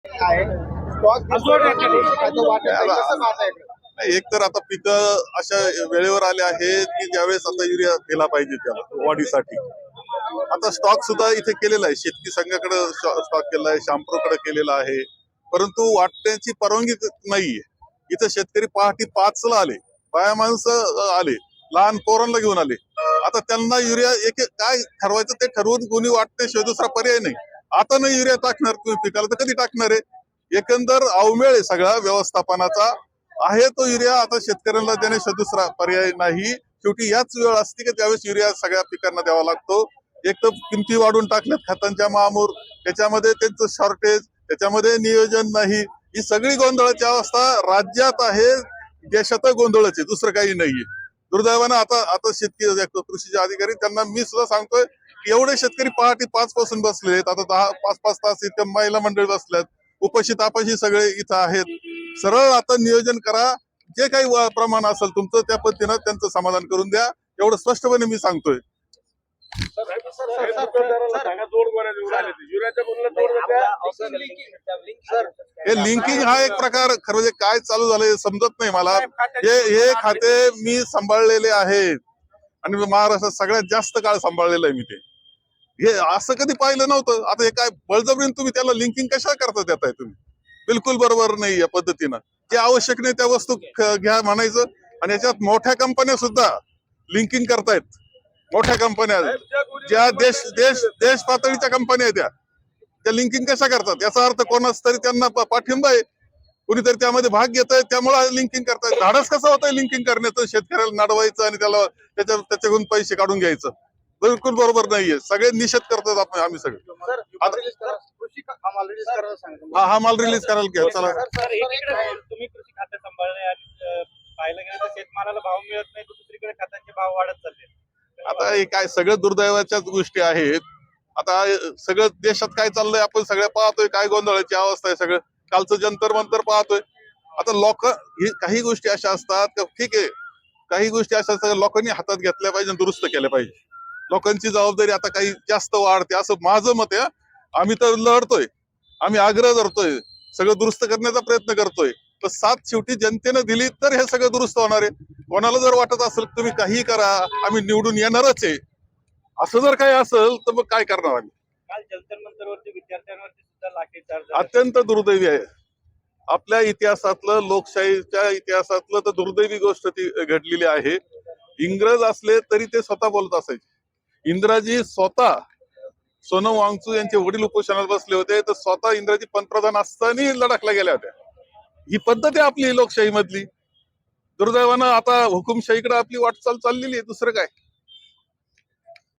आहे स्टॉक नाही, एक तर आता पिकं अशा वेळेवर आले आहेत की ज्यावेळेस आता युरिया दिला पाहिजे त्याला वाढीसाठी. आता स्टॉक सुद्धा इथे केलेला आहे, शेतकी संघाकडे स्टॉक केलेला आहे, शाम्प्रोकडे केलेला आहे, परंतु वाटण्याची परवानगी नाहीये. इथं शेतकरी पहाटे 5ला आले, बाया माणसं आले, लहान पोरांना घेऊन आले. आता त्यांना युरिया एक काय ठरवायचं ते ठरवून कोणी वाटण्याशिवाय दुसरा पर्याय नाही. आता नाही युरिया टाकणार तुम्ही पिकाला तर कधी टाकणार आहे? एकंदर अवमेळ आहे सगळा व्यवस्थापनाचा आहे. तो युरिया आता शेतकऱ्यांना देण्याशिवाय दुसरा पर्याय नाही. शेवटी याच वेळ असते की त्यावेळेस युरिया सगळ्या पिकांना द्यावा लागतो. एक तर किमती वाढून टाकल्यात खतांच्या महामूर, त्याच्यामध्ये त्यांचं शॉर्टेज, त्याच्यामध्ये नियोजन नाही. ही सगळी गोंधळाची अवस्था राज्यात आहे, देशात गोंधळच आहे, दुसरं काही नाहीये. दुर्दैवानं आता शेतकरी कृषीचे अधिकारी त्यांना मी सुद्धा सांगतोय की एवढे शेतकरी पहाटे 5 पासून बसले आहेत. आता 5-5 तास इथे महिला मंडळी बसल्यात, उपाशी तापाशी सगळे इथं आहेत. सरळ आता नियोजन करा, जे काही प्रमाण असेल तुमचं त्या पद्धतीनं त्यांचं समाधान करून द्या, एवढं स्पष्टपणे मी सांगतोय. हे लिंकिंग हा एक प्रकार खरं म्हणजे काय चालू झालंय समजत नाही मला. हे खाते मी सांभाळलेले आहेत आणि महाराष्ट्रात सगळ्यात जास्त काळ सांभाळलेलं आहे मी ते. हे असं कधी पाहिलं नव्हतं. आता हे काय बळजबरीने तुम्ही त्याला लिंकिंग कशा करता देताय तुम्ही? बिलकुल बरोबर नाही या पद्धतीनं. जे आवश्यक नाही त्या वस्तू घ्या म्हणायचं. आणि याच्यात मोठ्या कंपन्या सुद्धा लिंकिंग करतायत. मोठ्या कंपन्या ज्या देश पातळीच्या कंपन्या आहेत त्या लिंकिंग कशा करतात? याचा अर्थ कोणाच तरी त्यांना पाठिंबा आहे, कुणीतरी त्यामध्ये भाग घेत आहे, त्यामुळे लिंकिंग करतायत. धाडस कसं होतंय लिंकिंग करण्याचं? शेतकऱ्याला नडवायचं आणि त्याला त्याच्याकडून पैसे काढून घ्यायचं. बिलकुल बरोबर नाहीये. सगळे निषेध करतात आम्ही सगळे. हा माल रिलीज करायला घ्या. चला तुम्ही कृषी खाते सांभाळले आणि पाहायला गेलं तर शेतमालाला भाव मिळत नाही, दुसरीकडे खतांचे भाव वाढत चालले. आता हे काय सगळं दुर्दैवाच्याच गोष्टी आहेत. आता सगळं देशात काय चाललंय आपण सगळं पाहतोय, काय गोंधळाची अवस्था आहे. सगळं कालचं जंतर मंतर पाहतोय. आता लोक ही काही गोष्टी अशा असतात, ठीक आहे, काही गोष्टी अशा सगळ्या लोकांनी हातात घेतल्या पाहिजे, दुरुस्त केल्या पाहिजे. लोकांची जबाबदारी आता काही जास्त वाढते असं माझं मत आहे. आम्ही तर लढतोय, आम्ही आग्रह धरतोय, सगळं दुरुस्त करण्याचा प्रयत्न करतोय. तर साथ शेवटी जनतेनं दिली तर हे सगळं दुरुस्त होणार आहे. कोणाला जर वाटत असेल तुम्ही काही करा, आम्ही निवडून येणारच आहे, असं जर काही असेल तर मग काय करणार आम्ही? काल जंतर मंतरवरती विद्यार्थ्यांवरती सुद्धा लाठीचार्ज अत्यंत दुर्दैवी आहे. आपल्या इतिहासातलं, लोकशाहीच्या इतिहासातलं तर दुर्दैवी गोष्ट ती घडलेली आहे. इंग्रज असले तरी ते स्वतः बोलत असायचे. इंदिराजी स्वतः सोनम वांगचू यांचे वडील उपोषणात बसले होते, तर स्वतः इंदिराजी पंतप्रधान असताना लडाखला गेल्या होत्या. ही पद्धत आहे आपली लोकशाही मधली. दुर्दैवानं आता हुकुमशाहीकडे आपली वाटचाल चाललेली आहे, दुसरं काय.